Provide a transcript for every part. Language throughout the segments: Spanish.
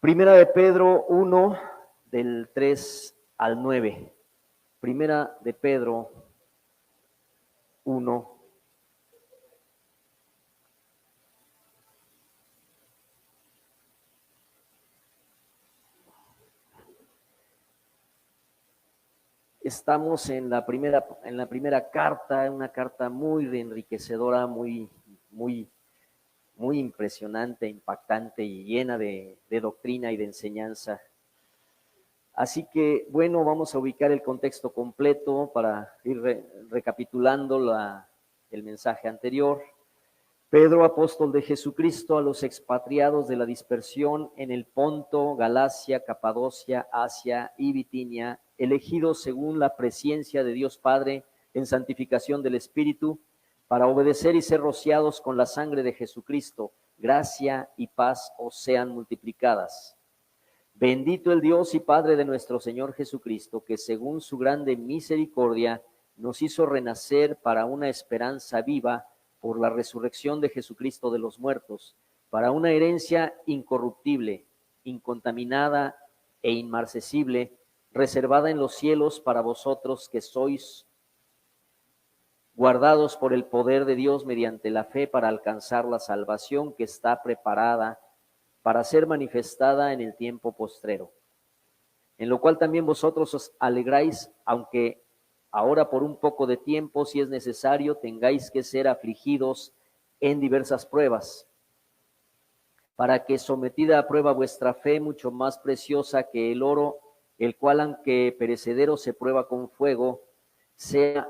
Primera de Pedro 1, del 3 al 9. Primera de Pedro 1. Estamos en la primera carta, una carta muy enriquecedora, muy impresionante, impactante y llena de doctrina y de enseñanza. Así que, bueno, vamos a ubicar el contexto completo para ir recapitulando el mensaje anterior. Pedro, apóstol de Jesucristo, a los expatriados de la dispersión en el Ponto, Galacia, Capadocia, Asia y Bitinia, elegidos según la presciencia de Dios Padre en santificación del Espíritu, para obedecer y ser rociados con la sangre de Jesucristo, gracia y paz os sean multiplicadas. Bendito el Dios y Padre de nuestro Señor Jesucristo, que según su grande misericordia nos hizo renacer para una esperanza viva por la resurrección de Jesucristo de los muertos, para una herencia incorruptible, incontaminada e inmarcesible, reservada en los cielos para vosotros que sois guardados por el poder de Dios mediante la fe para alcanzar la salvación que está preparada para ser manifestada en el tiempo postrero. En lo cual también vosotros os alegráis, aunque ahora por un poco de tiempo, si es necesario, tengáis que ser afligidos en diversas pruebas, para que sometida a prueba vuestra fe, mucho más preciosa que el oro, el cual aunque perecedero se prueba con fuego, sea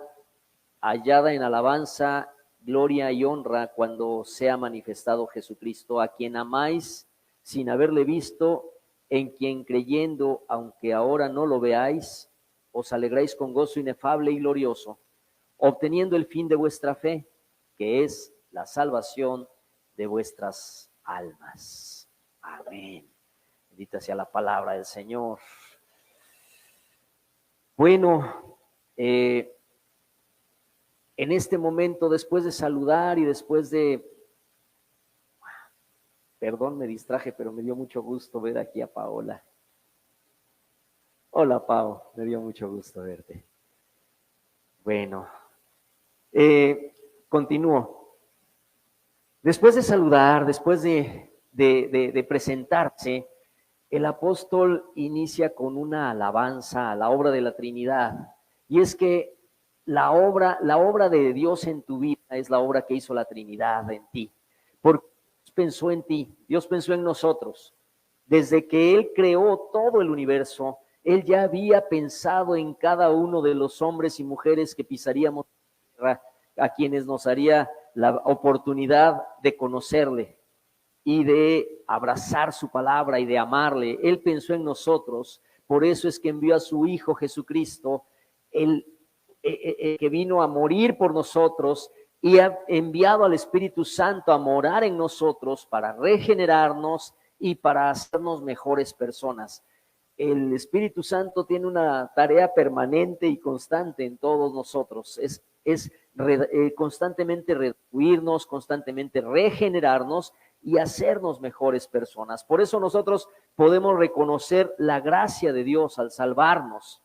hallada en alabanza, gloria y honra cuando sea manifestado Jesucristo, a quien amáis sin haberle visto, en quien creyendo, aunque ahora no lo veáis, os alegráis con gozo inefable y glorioso, obteniendo el fin de vuestra fe, que es la salvación de vuestras almas. Amén. Bendita sea la palabra del Señor. Bueno, en este momento, después de saludar y después de... Perdón, me distraje, pero me dio mucho gusto ver aquí a Paola. Hola, Pau, me dio mucho gusto verte. Bueno, continúo. Después de saludar, después de presentarse, el apóstol inicia con una alabanza a la obra de la Trinidad. Y es que la obra de Dios en tu vida es la obra que hizo la Trinidad en ti. Porque Dios pensó en ti, Dios pensó en nosotros. Desde que Él creó todo el universo, Él ya había pensado en cada uno de los hombres y mujeres que pisaríamos la tierra, a quienes nos haría la oportunidad de conocerle y de abrazar su palabra y de amarle. Él pensó en nosotros, por eso es que envió a su Hijo Jesucristo, el que vino a morir por nosotros y ha enviado al Espíritu Santo a morar en nosotros para regenerarnos y para hacernos mejores personas. El Espíritu Santo tiene una tarea permanente y constante en todos nosotros, es constantemente redarguirnos, constantemente regenerarnos y hacernos mejores personas. Por eso nosotros podemos reconocer la gracia de Dios al salvarnos,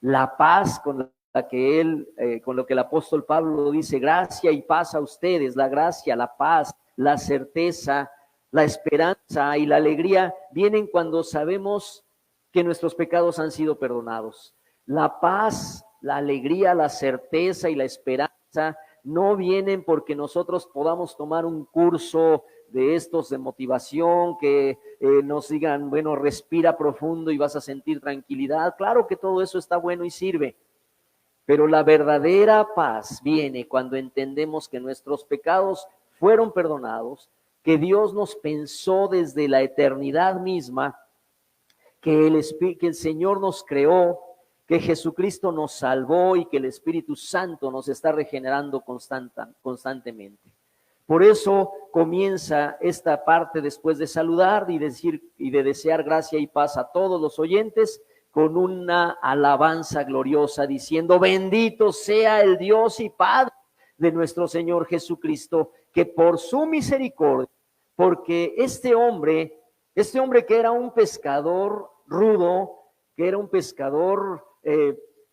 la paz con la que con lo que el apóstol Pablo dice, gracia y paz a ustedes, la gracia, la paz, la certeza, la esperanza y la alegría vienen cuando sabemos que nuestros pecados han sido perdonados. La paz, la alegría, la certeza y la esperanza no vienen porque nosotros podamos tomar un curso de estos de motivación, que nos digan, bueno, respira profundo y vas a sentir tranquilidad. Claro que todo eso está bueno y sirve, pero la verdadera paz viene cuando entendemos que nuestros pecados fueron perdonados, que Dios nos pensó desde la eternidad misma, que el Señor nos creó, que Jesucristo nos salvó y que el Espíritu Santo nos está regenerando constantemente. Por eso comienza esta parte después de saludar y de desear gracia y paz a todos los oyentes con una alabanza gloriosa diciendo, bendito sea el Dios y Padre de nuestro Señor Jesucristo, que por su misericordia, porque este hombre Este hombre que era un pescador rudo, que era un pescador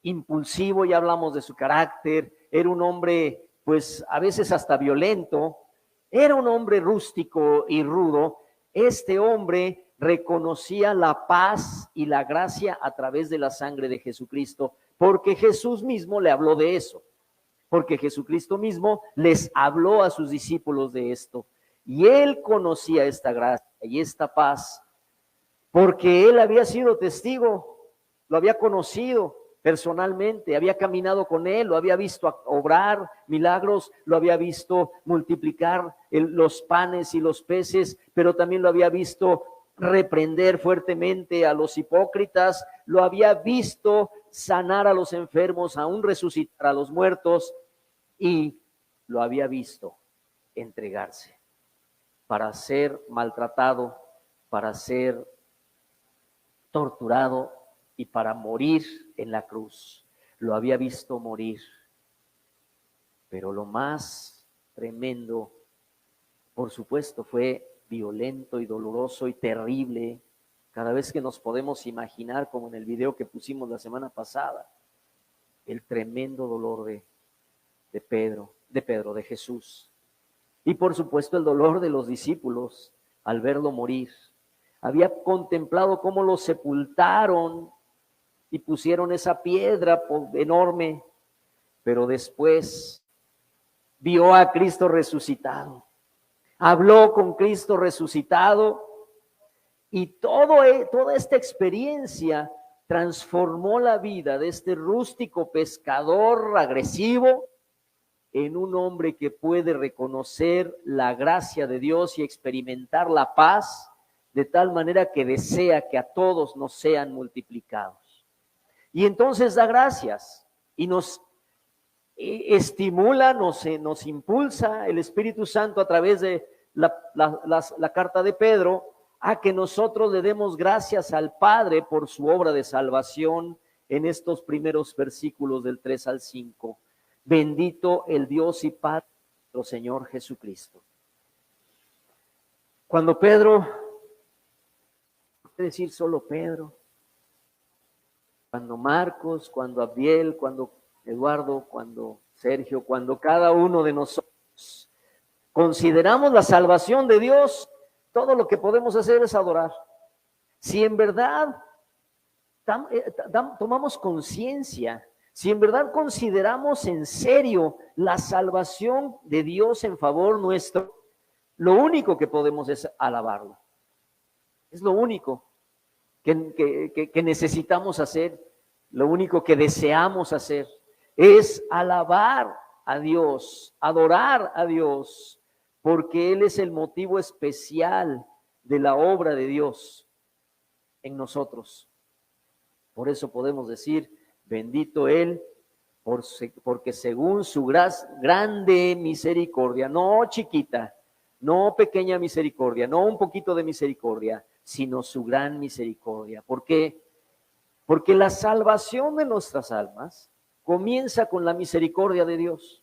impulsivo, ya hablamos de su carácter, era un hombre pues a veces hasta violento, era un hombre rústico y rudo. Este hombre reconocía la paz y la gracia a través de la sangre de Jesucristo, porque Jesús mismo le habló de eso, porque Jesucristo mismo les habló a sus discípulos de esto. Y él conocía esta gracia y esta paz, porque él había sido testigo, lo había conocido personalmente, había caminado con él, lo había visto obrar milagros, lo había visto multiplicar los panes y los peces, pero también lo había visto reprender fuertemente a los hipócritas, lo había visto sanar a los enfermos, aún resucitar a los muertos, y lo había visto entregarse para ser maltratado, para ser torturado y para morir en la cruz. Lo había visto morir. Pero lo más tremendo, por supuesto, fue violento y doloroso y terrible. Cada vez que nos podemos imaginar, como en el video que pusimos la semana pasada, el tremendo dolor de Pedro, de Jesús. Y por supuesto el dolor de los discípulos al verlo morir. Había contemplado cómo lo sepultaron y pusieron esa piedra enorme, pero después vio a Cristo resucitado, habló con Cristo resucitado, y toda esta experiencia transformó la vida de este rústico pescador agresivo en un hombre que puede reconocer la gracia de Dios y experimentar la paz, de tal manera que desea que a todos nos sean multiplicados. Y entonces da gracias y nos estimula, nos impulsa el Espíritu Santo a través de la carta de Pedro a que nosotros le demos gracias al Padre por su obra de salvación en estos primeros versículos del 3 al 5. Bendito el Dios y Padre de nuestro Señor Jesucristo. Cuando Pedro, no quiere decir solo Pedro, cuando Marcos, cuando Abdiel, cuando Eduardo, cuando Sergio, cuando cada uno de nosotros consideramos la salvación de Dios, todo lo que podemos hacer es adorar. Si en verdad tomamos conciencia, si en verdad consideramos en serio la salvación de Dios en favor nuestro, lo único que podemos es alabarlo. Es lo único que necesitamos hacer, lo único que deseamos hacer, es alabar a Dios, adorar a Dios, porque Él es el motivo especial de la obra de Dios en nosotros. Por eso podemos decir, bendito Él, porque según su grande misericordia, no chiquita, no pequeña misericordia, no un poquito de misericordia, sino su gran misericordia. ¿Por qué? Porque la salvación de nuestras almas comienza con la misericordia de Dios.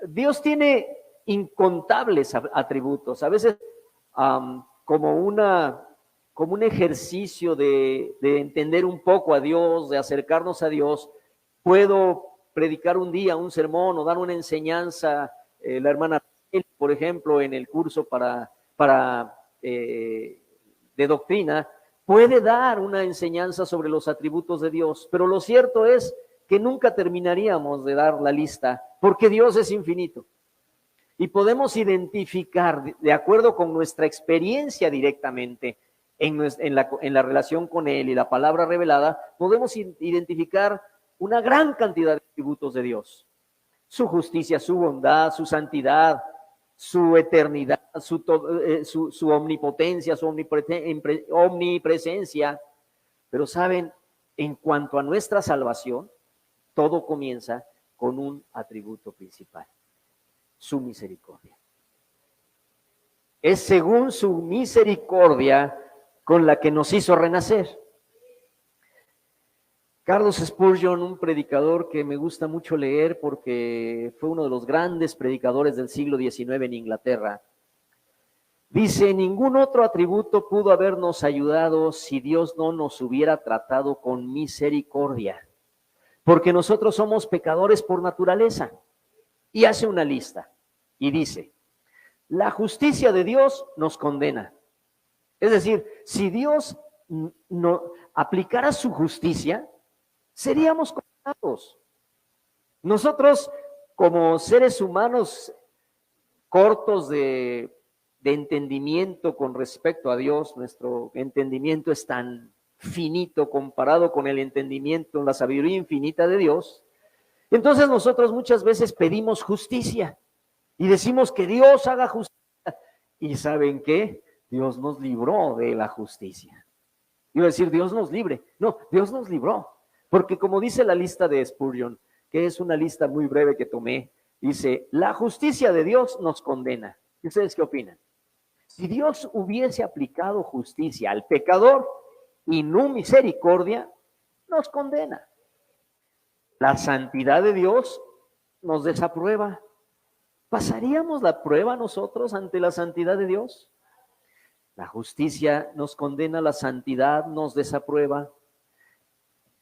Dios tiene incontables atributos. A veces como un ejercicio de entender un poco a Dios, de acercarnos a Dios, puedo predicar un día un sermón o dar una enseñanza. La hermana, por ejemplo, en el curso de doctrina, puede dar una enseñanza sobre los atributos de Dios, pero lo cierto es que nunca terminaríamos de dar la lista, porque Dios es infinito. Y podemos identificar, de acuerdo con nuestra experiencia directamente, en la relación con Él y la palabra revelada, podemos identificar una gran cantidad de atributos de Dios. Su justicia, su bondad, su santidad, su eternidad, su omnipotencia, su omnipresencia. Pero saben, en cuanto a nuestra salvación, todo comienza con un atributo principal: su misericordia. Es según su misericordia con la que nos hizo renacer. Carlos Spurgeon, un predicador que me gusta mucho leer porque fue uno de los grandes predicadores del siglo XIX en Inglaterra, Dice, ningún otro atributo pudo habernos ayudado si Dios no nos hubiera tratado con misericordia, porque nosotros somos pecadores por naturaleza. Y hace una lista y dice, la justicia de Dios nos condena. Es decir, si Dios no aplicara su justicia, seríamos condenados. Nosotros, como seres humanos cortos de entendimiento con respecto a Dios, nuestro entendimiento es tan finito comparado con el entendimiento, la sabiduría infinita de Dios. Entonces nosotros muchas veces pedimos justicia y decimos que Dios haga justicia. ¿Y saben qué? Dios nos libró de la justicia. Iba a decir, Dios nos libre. No, Dios nos libró. Porque como dice la lista de Spurgeon, que es una lista muy breve que tomé, dice, la justicia de Dios nos condena. ¿Y ustedes qué opinan? Si Dios hubiese aplicado justicia al pecador y no misericordia, nos condena. La santidad de Dios nos desaprueba. ¿Pasaríamos la prueba nosotros ante la santidad de Dios? La justicia nos condena, la santidad nos desaprueba.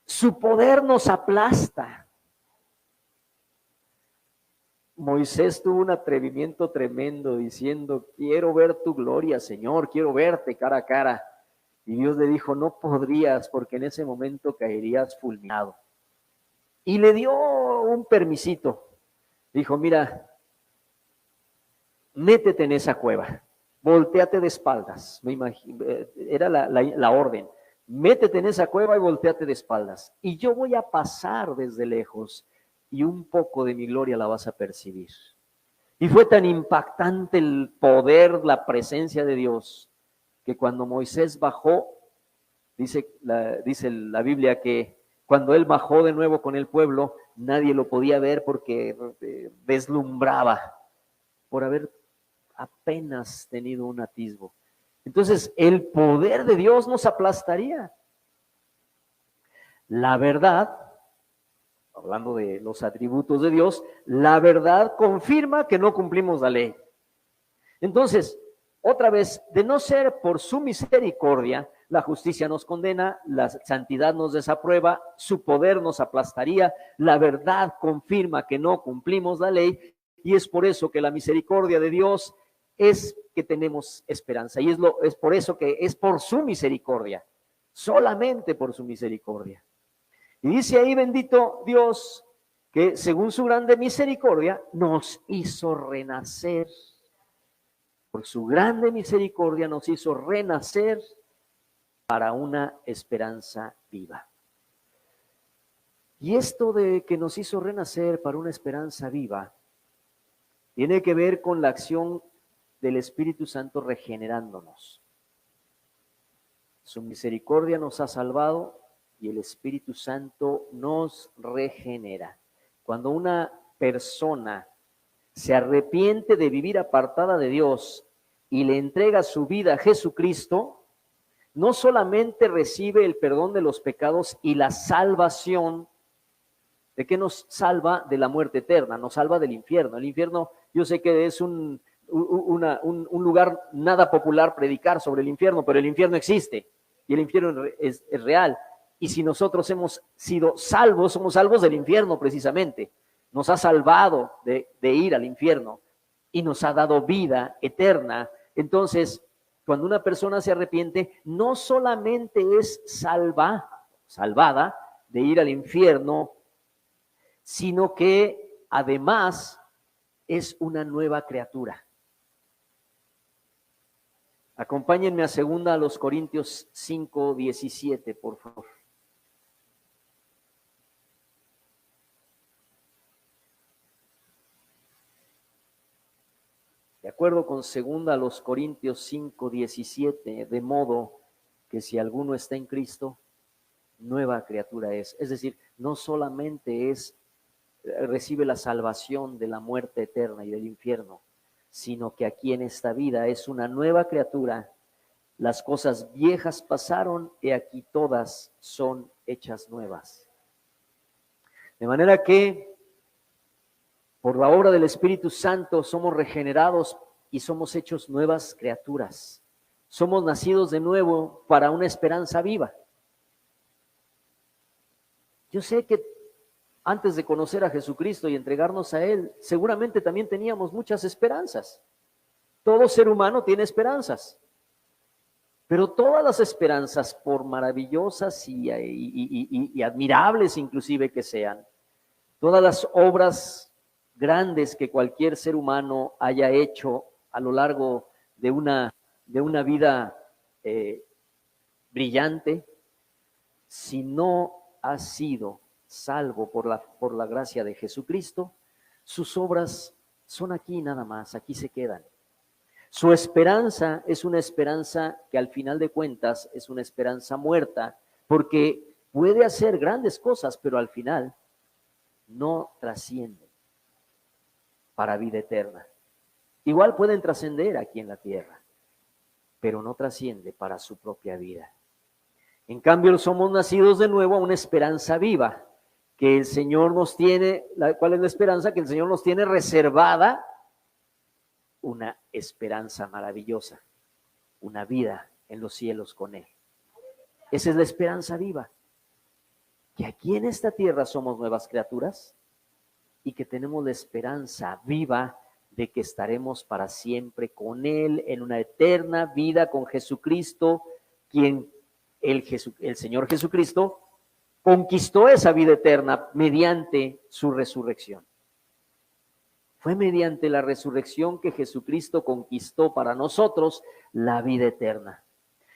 Su poder nos aplasta. Moisés tuvo un atrevimiento tremendo diciendo, quiero ver tu gloria, Señor, quiero verte cara a cara. Y Dios le dijo, no podrías porque en ese momento caerías fulminado. Y le dio un permisito. Dijo, mira, métete en esa cueva, volteate de espaldas. Me imagino, era la orden. Métete en esa cueva y volteate de espaldas. Y yo voy a pasar desde lejos y un poco de mi gloria la vas a percibir. Y fue tan impactante el poder, la presencia de Dios, que cuando Moisés bajó, dice la Biblia que cuando él bajó de nuevo con el pueblo, nadie lo podía ver porque deslumbraba por haber apenas tenido un atisbo. Entonces, el poder de Dios nos aplastaría. La verdad, hablando de los atributos de Dios, la verdad confirma que no cumplimos la ley. Entonces, otra vez, de no ser por su misericordia, la justicia nos condena, la santidad nos desaprueba, su poder nos aplastaría, la verdad confirma que no cumplimos la ley, y es por eso que la misericordia de Dios es que tenemos esperanza, y es por eso que es por su misericordia, solamente por su misericordia. Y dice ahí, bendito Dios, que según su grande misericordia nos hizo renacer. Por su grande misericordia nos hizo renacer para una esperanza viva. Y esto de que nos hizo renacer para una esperanza viva tiene que ver con la acción del Espíritu Santo regenerándonos. Su misericordia nos ha salvado y el Espíritu Santo nos regenera. Cuando una persona se arrepiente de vivir apartada de Dios y le entrega su vida a Jesucristo, no solamente recibe el perdón de los pecados y la salvación, ¿de qué nos salva? De la muerte eterna, nos salva del infierno. El infierno, yo sé que es un lugar nada popular predicar sobre el infierno, pero el infierno existe y el infierno es real. Y si nosotros hemos sido salvos, somos salvos del infierno precisamente. Nos ha salvado de ir al infierno y nos ha dado vida eterna. Entonces, cuando una persona se arrepiente, no solamente es salvada de ir al infierno, sino que además es una nueva criatura. Acompáñenme a 2 Corintios 5:17, por favor. De acuerdo con 2 Corintios 5:17, de modo que si alguno está en Cristo, nueva criatura es. Es decir, no solamente recibe la salvación de la muerte eterna y del infierno, sino que aquí en esta vida es una nueva criatura. Las cosas viejas pasaron y aquí todas son hechas nuevas. De manera que por la obra del Espíritu Santo somos regenerados y somos hechos nuevas criaturas. Somos nacidos de nuevo para una esperanza viva. Yo sé que antes de conocer a Jesucristo y entregarnos a Él, seguramente también teníamos muchas esperanzas. Todo ser humano tiene esperanzas. Pero todas las esperanzas, por maravillosas y admirables inclusive que sean, todas las obras grandes que cualquier ser humano haya hecho a lo largo de una vida brillante, si no ha sido salvo por la gracia de Jesucristo, sus obras son aquí nada más, aquí se quedan. Su esperanza es una esperanza que al final de cuentas es una esperanza muerta, porque puede hacer grandes cosas, pero al final no trasciende para vida eterna. Igual pueden trascender aquí en la tierra, pero no trasciende para su propia vida. En cambio, somos nacidos de nuevo a una esperanza viva, que el Señor nos tiene. ¿Cuál es la esperanza? Que el Señor nos tiene reservada una esperanza maravillosa, una vida en los cielos con Él. Esa es la esperanza viva, que aquí en esta tierra somos nuevas criaturas y que tenemos la esperanza viva de que estaremos para siempre con Él en una eterna vida con Jesucristo, quien el Señor Jesucristo conquistó esa vida eterna mediante su resurrección. Fue mediante la resurrección que Jesucristo conquistó para nosotros la vida eterna.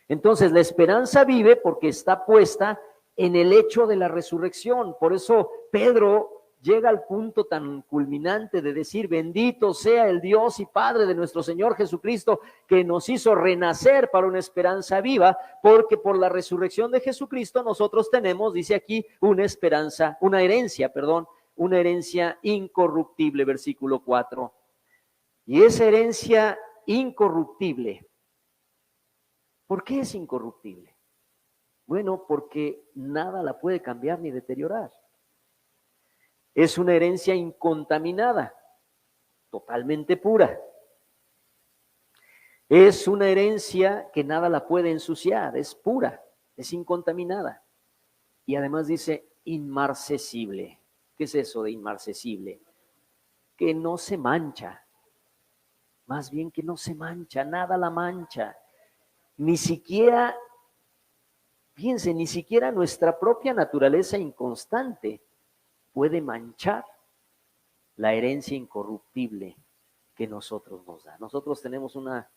Entonces, la esperanza vive porque está puesta en el hecho de la resurrección. Por eso Pedro llega al punto tan culminante de decir: bendito sea el Dios y Padre de nuestro Señor Jesucristo, que nos hizo renacer para una esperanza viva, porque por la resurrección de Jesucristo nosotros tenemos, dice aquí, una herencia incorruptible, versículo 4. Y esa herencia incorruptible, ¿por qué es incorruptible? Bueno, porque nada la puede cambiar ni deteriorar. Es una herencia incontaminada, totalmente pura. Es una herencia que nada la puede ensuciar, es pura, es incontaminada. Y además dice inmarcesible. ¿Qué es eso de inmarcesible? Que no se mancha, más bien que no se mancha, nada la mancha. Ni siquiera, fíjense, ni siquiera nuestra propia naturaleza inconstante puede manchar la herencia incorruptible que nosotros nos da. Nosotros tenemos una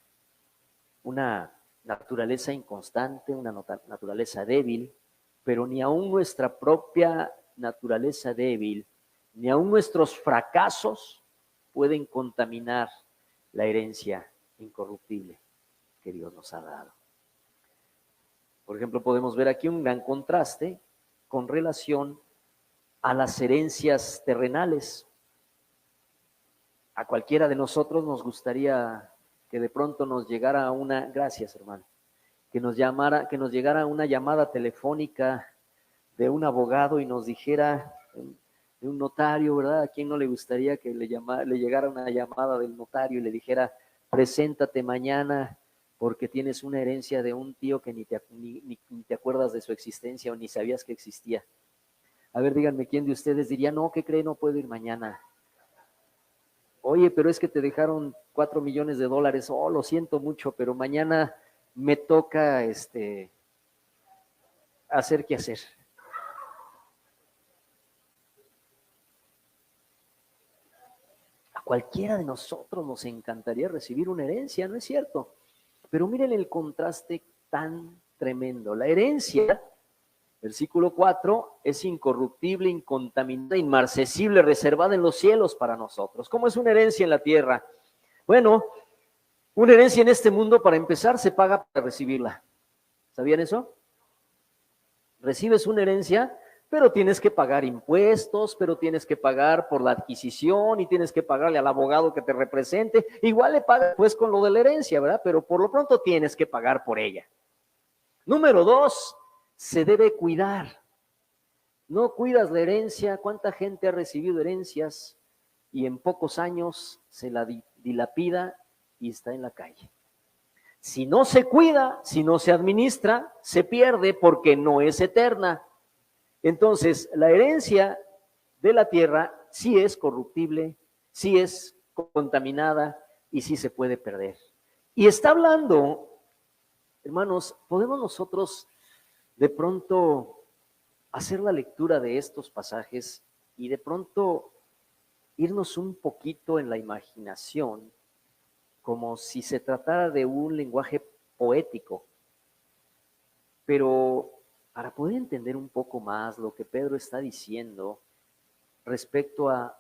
naturaleza inconstante, una naturaleza débil, pero ni aún nuestra propia naturaleza débil, ni aún nuestros fracasos pueden contaminar la herencia incorruptible que Dios nos ha dado. Por ejemplo, podemos ver aquí un gran contraste con relación a las herencias terrenales. A cualquiera de nosotros nos gustaría que de pronto nos llegara gracias hermano, que nos llegara una llamada telefónica de un abogado y nos dijera, de un notario, ¿verdad? ¿A quién no le gustaría que le llegara una llamada del notario y le dijera: preséntate mañana porque tienes una herencia de un tío que ni te acuerdas de su existencia o ni sabías que existía? A ver, díganme, ¿quién de ustedes diría: no, ¿qué cree? No puedo ir mañana. Oye, pero es que te dejaron $4 millones. Oh, lo siento mucho, pero mañana me toca hacer qué hacer. A cualquiera de nosotros nos encantaría recibir una herencia, ¿no es cierto? Pero miren el contraste tan tremendo. La herencia, versículo 4, es incorruptible, incontaminada, inmarcesible, reservada en los cielos para nosotros. ¿Cómo es una herencia en la tierra? Bueno, una herencia en este mundo, para empezar, se paga para recibirla. ¿Sabían eso? Recibes una herencia, pero tienes que pagar impuestos, pero tienes que pagar por la adquisición y tienes que pagarle al abogado que te represente. Igual le pagas pues con lo de la herencia, ¿verdad? Pero por lo pronto tienes que pagar por ella. Número 2, se debe cuidar. No cuidas la herencia. ¿Cuánta gente ha recibido herencias y en pocos años se la dilapida y está en la calle. Si no se cuida, si no se administra, se pierde porque no es eterna. Entonces, la herencia de la tierra sí es corruptible, sí es contaminada y sí se puede perder. Y está hablando, hermanos, ¿podemos nosotros de pronto hacer la lectura de estos pasajes y de pronto irnos un poquito en la imaginación, como si se tratara de un lenguaje poético? Pero para poder entender un poco más lo que Pedro está diciendo respecto a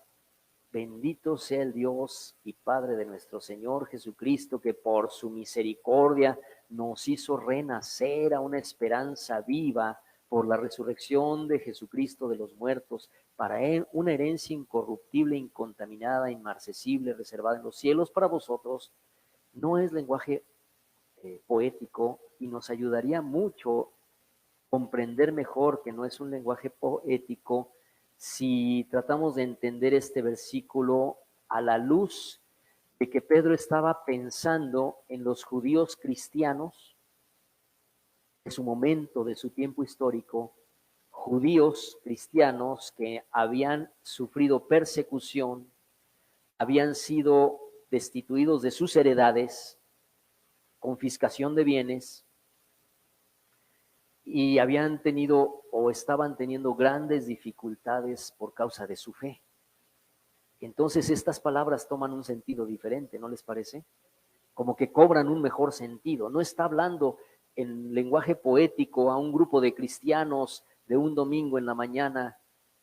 bendito sea el Dios y Padre de nuestro Señor Jesucristo, que por su misericordia nos hizo renacer a una esperanza viva por la resurrección de Jesucristo de los muertos, para él una herencia incorruptible, incontaminada, inmarcesible, reservada en los cielos para vosotros. No es lenguaje poético, y nos ayudaría mucho comprender mejor que no es un lenguaje poético si tratamos de entender este versículo a la luz de que Pedro estaba pensando en los judíos cristianos de su momento, de su tiempo histórico, judíos cristianos que habían sufrido persecución, habían sido destituidos de sus heredades, confiscación de bienes, y habían tenido o estaban teniendo grandes dificultades por causa de su fe. Entonces estas palabras toman un sentido diferente, ¿no les parece? Como que cobran un mejor sentido. No está hablando en lenguaje poético a un grupo de cristianos de un domingo en la mañana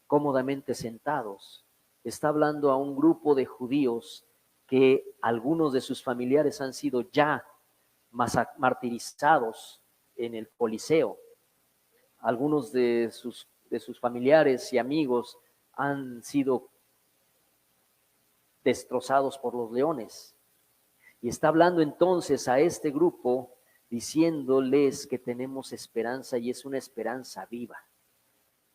cómodamente sentados. Está hablando a un grupo de judíos que algunos de sus familiares han sido ya martirizados en el Coliseo. Algunos de sus familiares y amigos han sido destrozados por los leones. Y está hablando entonces a este grupo diciéndoles que tenemos esperanza, y es una esperanza viva.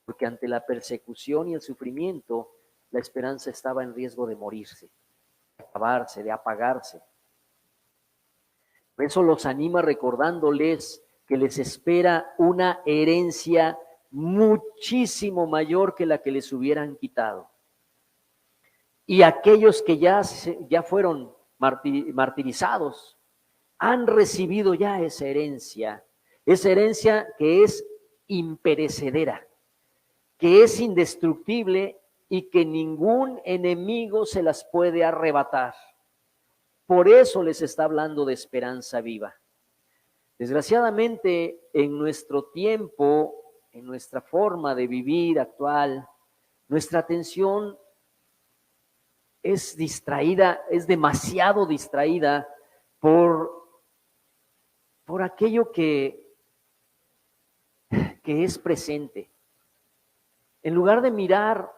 Porque ante la persecución y el sufrimiento, la esperanza estaba en riesgo de morirse, de acabarse, de apagarse. Por eso los anima recordándoles que les espera una herencia muchísimo mayor que la que les hubieran quitado. Y aquellos que ya fueron martirizados han recibido ya esa herencia que es imperecedera, que es indestructible y que ningún enemigo se las puede arrebatar. Por eso les está hablando de esperanza viva. Desgraciadamente, en nuestro tiempo, en nuestra forma de vivir actual, nuestra atención es distraída, es demasiado distraída por aquello que es presente. En lugar de mirar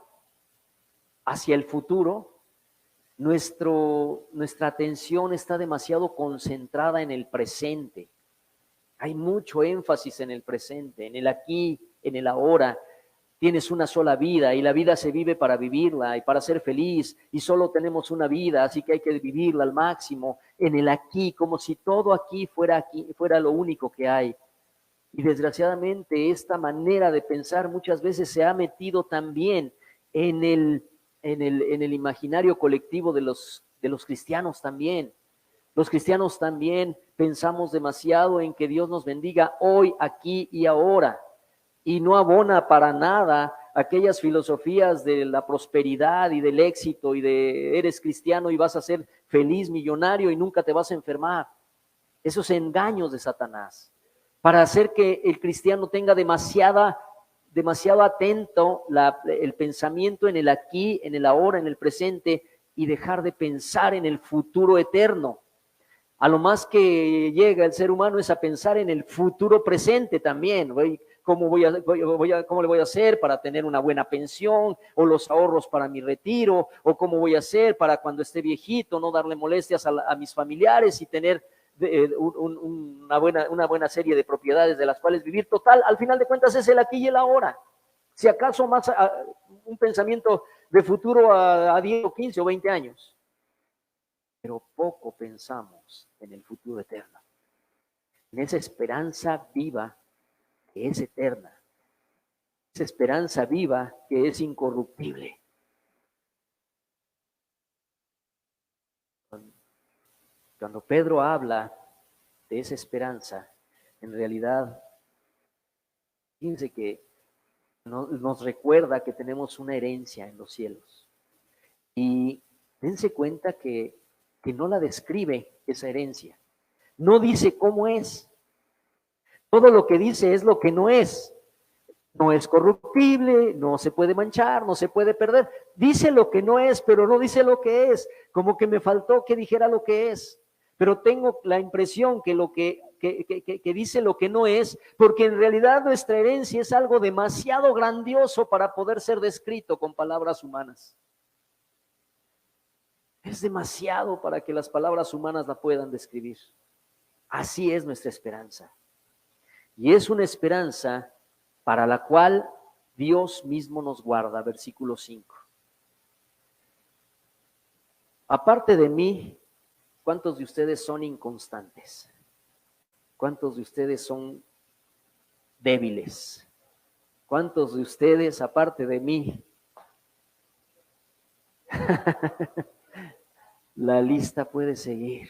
hacia el futuro, nuestra atención está demasiado concentrada en el presente. Hay mucho énfasis en el presente, en el aquí, en el ahora. Tienes una sola vida y la vida se vive para vivirla y para ser feliz, y solo tenemos una vida, así que hay que vivirla al máximo, en el aquí, como si todo aquí fuera lo único que hay. Y desgraciadamente esta manera de pensar muchas veces se ha metido también en el imaginario colectivo de los cristianos también. Los cristianos también pensamos demasiado en que Dios nos bendiga hoy, aquí y ahora, y no abona para nada aquellas filosofías de la prosperidad y del éxito y de eres cristiano y vas a ser feliz, millonario y nunca te vas a enfermar. Esos engaños de Satanás para hacer que el cristiano tenga demasiado atento el pensamiento en el aquí, en el ahora, en el presente, y dejar de pensar en el futuro eterno. A lo más que llega el ser humano es a pensar en el futuro presente también. ¿Cómo le voy a hacer para tener una buena pensión, o los ahorros para mi retiro, o cómo voy a hacer para cuando esté viejito no darle molestias a mis familiares y tener una buena serie de propiedades de las cuales vivir? Total, al final de cuentas es el aquí y el ahora. Si acaso más un pensamiento de futuro a 10 o 15 o 20 años. pero poco pensamos en el futuro eterno, en esa esperanza viva que es eterna, esa esperanza viva que es incorruptible. Cuando Pedro habla de esa esperanza, en realidad, fíjense que nos recuerda que tenemos una herencia en los cielos. Y dense cuenta que no la describe esa herencia. No dice cómo es. Todo lo que dice es lo que no es. No es corruptible, no se puede manchar, no se puede perder. Dice lo que no es, pero no dice lo que es. Como que me faltó que dijera lo que es. Pero tengo la impresión que lo que dice lo que no es, porque en realidad nuestra herencia es algo demasiado grandioso para poder ser descrito con palabras humanas. Es demasiado para que las palabras humanas la puedan describir. Así es nuestra esperanza. Y es una esperanza para la cual Dios mismo nos guarda, versículo 5. Aparte de mí, ¿cuántos de ustedes son inconstantes? ¿Cuántos de ustedes son débiles? ¿Cuántos de ustedes, aparte de mí? La lista puede seguir.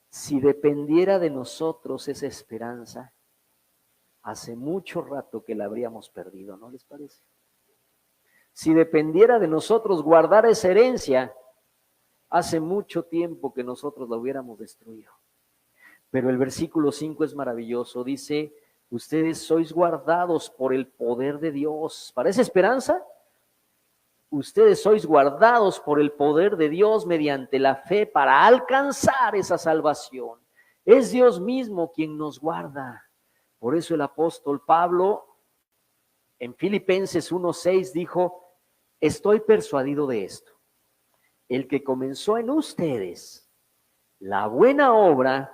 Si dependiera de nosotros esa esperanza, hace mucho rato que la habríamos perdido, ¿no les parece? Si dependiera de nosotros guardar esa herencia, hace mucho tiempo que nosotros la hubiéramos destruido. Pero el versículo 5 es maravilloso, dice, ustedes sois guardados por el poder de Dios. ¿Para esa esperanza? Ustedes sois guardados por el poder de Dios mediante la fe para alcanzar esa salvación. Es Dios mismo quien nos guarda. Por eso el apóstol Pablo en Filipenses 1:6 dijo, estoy persuadido de esto. El que comenzó en ustedes la buena obra,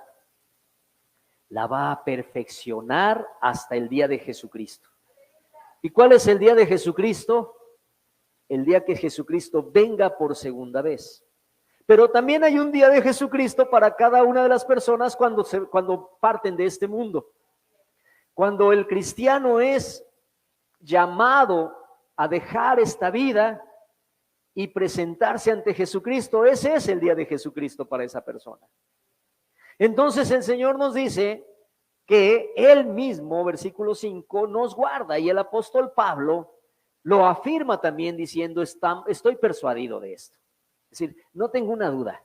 la va a perfeccionar hasta el día de Jesucristo. ¿Y cuál es el día de Jesucristo? El día que Jesucristo venga por segunda vez. Pero también hay un día de Jesucristo para cada una de las personas cuando parten de este mundo. Cuando el cristiano es llamado a dejar esta vida y presentarse ante Jesucristo, ese es el día de Jesucristo para esa persona. Entonces el Señor nos dice que Él mismo, versículo 5, nos guarda, y el apóstol Pablo lo afirma también diciendo, estoy persuadido de esto. Es decir, no tengo una duda.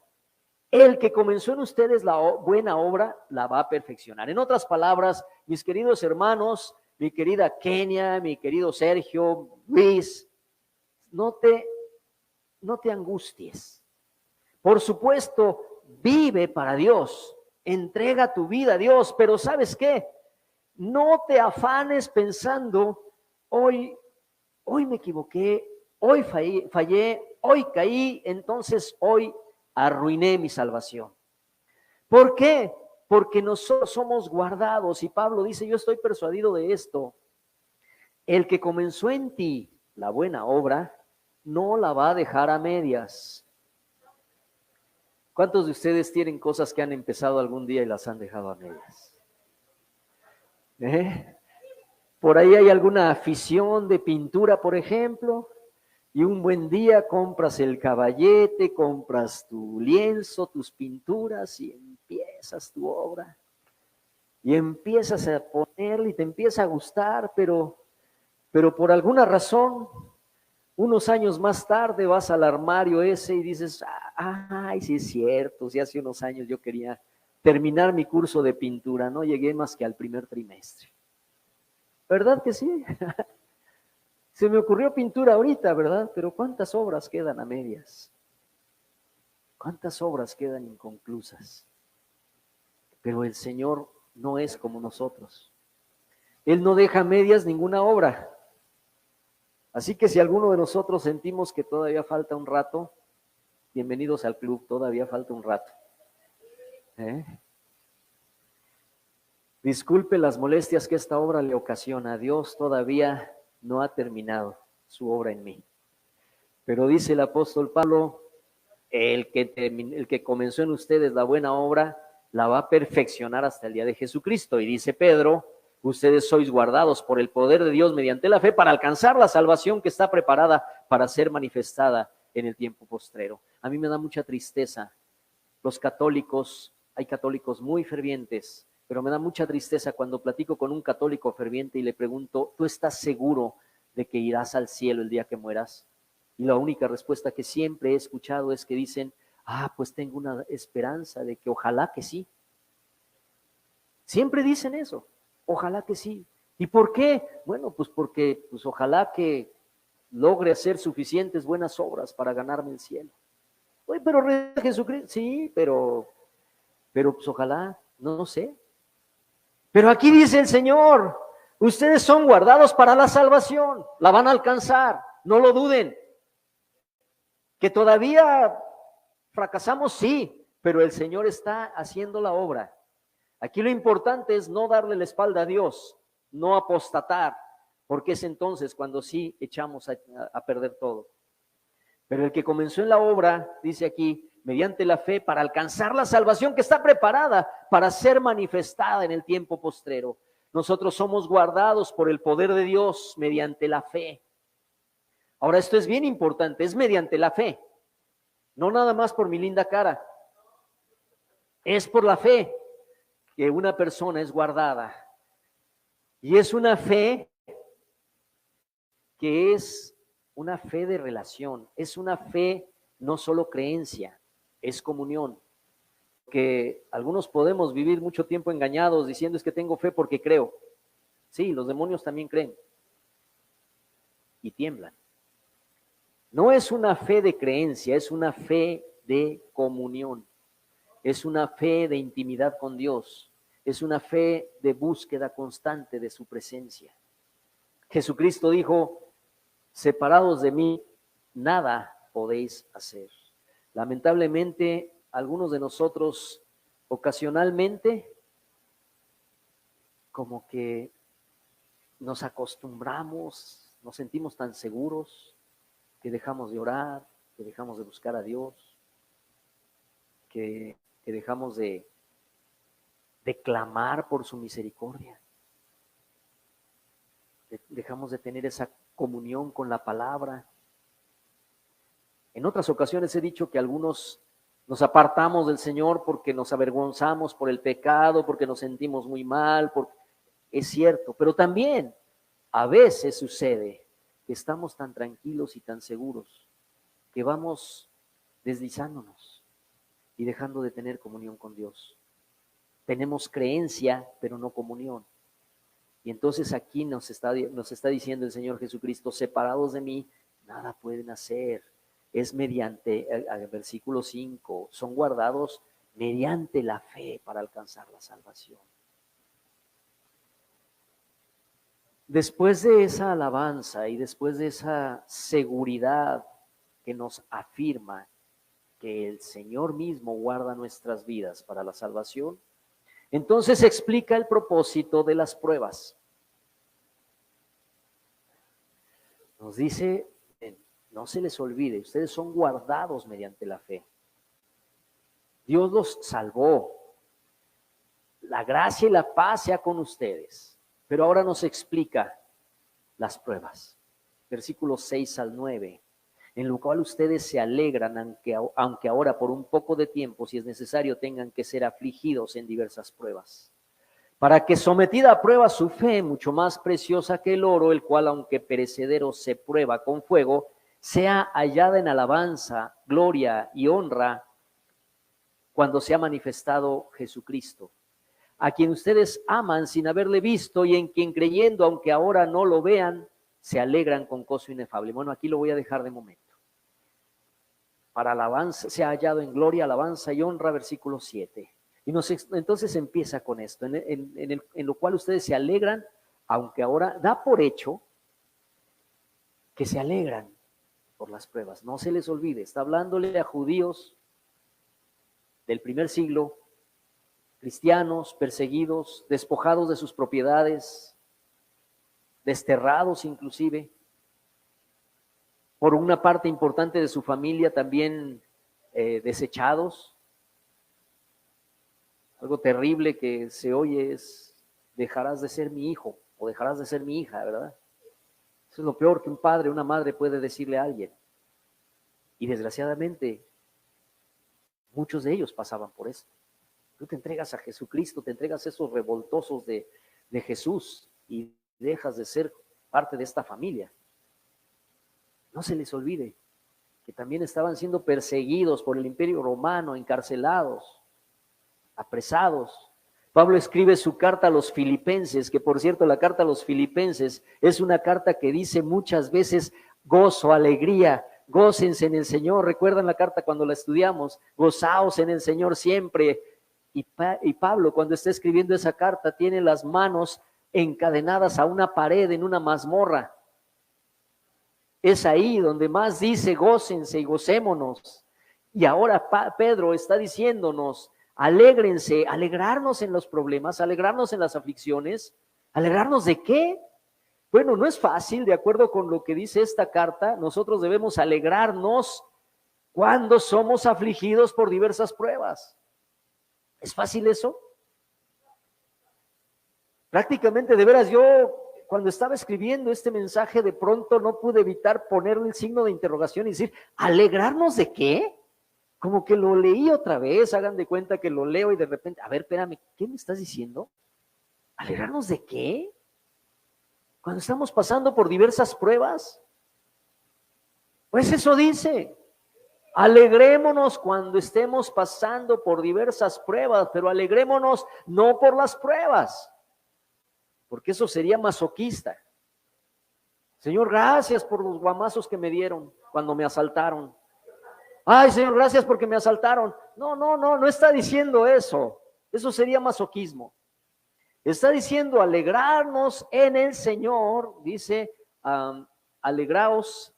El que comenzó en ustedes la buena obra, la va a perfeccionar. En otras palabras, mis queridos hermanos, mi querida Kenia, mi querido Sergio, Luis, no te angusties. Por supuesto, vive para Dios, entrega tu vida a Dios, pero ¿sabes qué? No te afanes pensando, hoy me equivoqué, hoy fallé, hoy caí, entonces hoy arruiné mi salvación. ¿Por qué? Porque nosotros somos guardados, y Pablo dice, yo estoy persuadido de esto, el que comenzó en ti la buena obra, no la va a dejar a medias. ¿Cuántos de ustedes tienen cosas que han empezado algún día y las han dejado a medias? Por ahí hay alguna afición de pintura, por ejemplo, y un buen día compras el caballete, compras tu lienzo, tus pinturas y empiezas tu obra. Y empiezas a ponerle y te empieza a gustar, pero por alguna razón, unos años más tarde vas al armario ese y dices, ay, sí es cierto, sí hace unos años yo quería terminar mi curso de pintura, no llegué más que al primer trimestre. ¿Verdad que sí? Se me ocurrió pintura ahorita, ¿verdad? Pero ¿cuántas obras quedan a medias? ¿Cuántas obras quedan inconclusas? Pero el Señor no es como nosotros. Él no deja a medias ninguna obra. Así que si alguno de nosotros sentimos que todavía falta un rato, bienvenidos al club, todavía falta un rato. Disculpe las molestias que esta obra le ocasiona. Dios todavía no ha terminado su obra en mí. Pero dice el apóstol Pablo, el que comenzó en ustedes la buena obra, la va a perfeccionar hasta el día de Jesucristo. Y dice Pedro, ustedes sois guardados por el poder de Dios mediante la fe para alcanzar la salvación que está preparada para ser manifestada en el tiempo postrero. A mí me da mucha tristeza. Los católicos, hay católicos muy fervientes, pero me da mucha tristeza cuando platico con un católico ferviente y le pregunto, ¿tú estás seguro de que irás al cielo el día que mueras? Y la única respuesta que siempre he escuchado es que dicen, pues tengo una esperanza de que ojalá que sí. Siempre dicen eso, ojalá que sí. ¿Y por qué? Bueno, pues porque ojalá que logre hacer suficientes buenas obras para ganarme el cielo. Oye, pero Jesucristo, sí, pero pues ojalá, no sé. Pero aquí dice el Señor, ustedes son guardados para la salvación, la van a alcanzar, no lo duden. Que todavía fracasamos, sí, pero el Señor está haciendo la obra. Aquí lo importante es no darle la espalda a Dios, no apostatar, porque es entonces cuando sí echamos a perder todo. Pero el que comenzó en la obra, dice aquí, mediante la fe, para alcanzar la salvación que está preparada para ser manifestada en el tiempo postrero. Nosotros somos guardados por el poder de Dios mediante la fe. Ahora, esto es bien importante, es mediante la fe, no nada más por mi linda cara. Es por la fe que una persona es guardada. Y es una fe que es una fe de relación, es una fe no solo creencia, es comunión. Que algunos podemos vivir mucho tiempo engañados diciendo es que tengo fe porque creo. Sí, los demonios también creen y tiemblan. No es una fe de creencia, es una fe de comunión. Es una fe de intimidad con Dios. Es una fe de búsqueda constante de su presencia. Jesucristo dijo, separados de mí, nada podéis hacer. Lamentablemente, algunos de nosotros ocasionalmente como que nos acostumbramos, nos sentimos tan seguros que dejamos de orar, que dejamos de buscar a Dios, que dejamos de clamar por su misericordia. Dejamos de tener esa comunión con la palabra. En otras ocasiones he dicho que algunos nos apartamos del Señor porque nos avergonzamos por el pecado, porque nos sentimos muy mal, es cierto, pero también a veces sucede que estamos tan tranquilos y tan seguros que vamos deslizándonos y dejando de tener comunión con Dios. Tenemos creencia, pero no comunión. Y entonces aquí nos está diciendo el Señor Jesucristo, separados de mí, nada pueden hacer. Es mediante, el versículo 5, son guardados mediante la fe para alcanzar la salvación. Después de esa alabanza y después de esa seguridad que nos afirma que el Señor mismo guarda nuestras vidas para la salvación, entonces explica el propósito de las pruebas. Nos dice, no se les olvide, ustedes son guardados mediante la fe. Dios los salvó. La gracia y la paz sea con ustedes. Pero ahora nos explica las pruebas. Versículos 6 al 9. En lo cual ustedes se alegran, aunque ahora por un poco de tiempo, si es necesario, tengan que ser afligidos en diversas pruebas. Para que sometida a prueba su fe, mucho más preciosa que el oro, el cual aunque perecedero se prueba con fuego, sea hallada en alabanza, gloria y honra cuando sea manifestado Jesucristo, a quien ustedes aman sin haberle visto y en quien creyendo, aunque ahora no lo vean, se alegran con gozo inefable. Bueno, aquí lo voy a dejar de momento. Para alabanza, se ha hallado en gloria, alabanza y honra, versículo 7. Y entonces empieza con esto, en lo cual ustedes se alegran, aunque ahora da por hecho que se alegran por las pruebas. No se les olvide, está hablándole a judíos del primer siglo, cristianos perseguidos, despojados de sus propiedades, desterrados inclusive, por una parte importante de su familia también desechados. Algo terrible que se oye es: dejarás de ser mi hijo o dejarás de ser mi hija, ¿verdad? Eso es lo peor que un padre o una madre puede decirle a alguien. Y desgraciadamente, muchos de ellos pasaban por eso. Tú te entregas a Jesucristo, te entregas a esos revoltosos de Jesús y dejas de ser parte de esta familia. No se les olvide que también estaban siendo perseguidos por el Imperio Romano, encarcelados, apresados. Pablo escribe su carta a los filipenses, que por cierto la carta a los filipenses es una carta que dice muchas veces gozo, alegría, gócense en el Señor. ¿Recuerdan la carta cuando la estudiamos? Gozaos en el Señor siempre. Y Pablo, cuando está escribiendo esa carta, tiene las manos encadenadas a una pared en una mazmorra. Es ahí donde más dice gócense y gocémonos. Y ahora Pedro está diciéndonos: alégrense, alegrarnos en los problemas, alegrarnos en las aflicciones. ¿Alegrarnos de qué? Bueno, no es fácil, de acuerdo con lo que dice esta carta. Nosotros debemos alegrarnos cuando somos afligidos por diversas pruebas. ¿Es fácil eso? Prácticamente, de veras, yo cuando estaba escribiendo este mensaje, de pronto no pude evitar poner el signo de interrogación y decir: ¿alegrarnos de qué? Como que lo leí otra vez, hagan de cuenta que lo leo y de repente, a ver, espérame, ¿qué me estás diciendo? ¿Alegrarnos de qué? Cuando estamos pasando por diversas pruebas. Pues eso dice: alegrémonos cuando estemos pasando por diversas pruebas, pero alegrémonos no por las pruebas, porque eso sería masoquista. Señor, gracias por los guamazos que me dieron cuando me asaltaron. Ay, Señor, gracias porque me asaltaron. No está diciendo eso. Eso sería masoquismo. Está diciendo alegrarnos en el Señor. Dice, alegraos.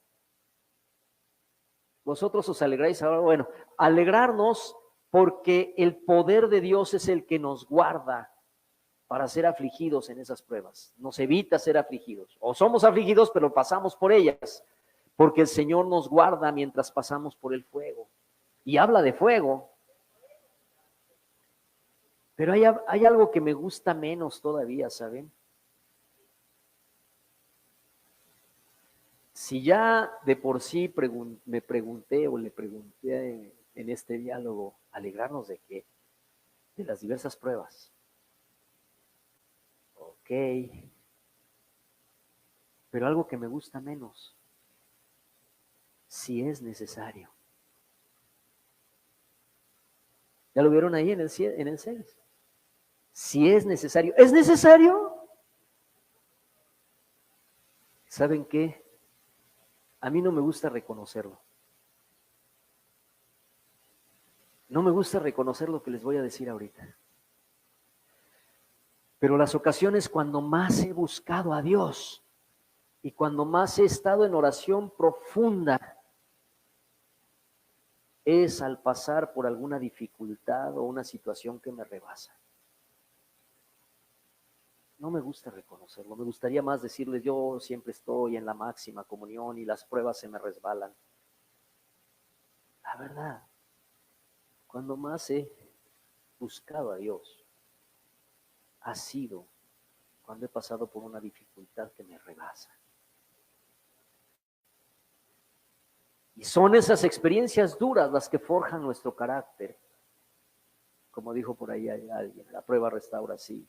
Vosotros os alegráis ahora. Bueno, alegrarnos porque el poder de Dios es el que nos guarda para ser afligidos en esas pruebas. Nos evita ser afligidos. O somos afligidos, pero pasamos por ellas, porque el Señor nos guarda mientras pasamos por el fuego. Y habla de fuego. Pero hay algo que me gusta menos todavía, ¿saben? Si ya de por sí me pregunté o le pregunté en este diálogo, ¿alegrarnos de qué? De las diversas pruebas. Ok. Pero algo que me gusta menos, si es necesario. ¿Ya lo vieron ahí en el 6? Si es necesario. ¿Es necesario? ¿Saben qué? A mí no me gusta reconocerlo. No me gusta reconocer lo que les voy a decir ahorita. Pero las ocasiones cuando más he buscado a Dios y cuando más he estado en oración profunda es al pasar por alguna dificultad o una situación que me rebasa. No me gusta reconocerlo, me gustaría más decirles: yo siempre estoy en la máxima comunión y las pruebas se me resbalan. La verdad, cuando más he buscado a Dios, ha sido cuando he pasado por una dificultad que me rebasa. Y son esas experiencias duras las que forjan nuestro carácter. Como dijo por ahí alguien, la prueba restaura, sí.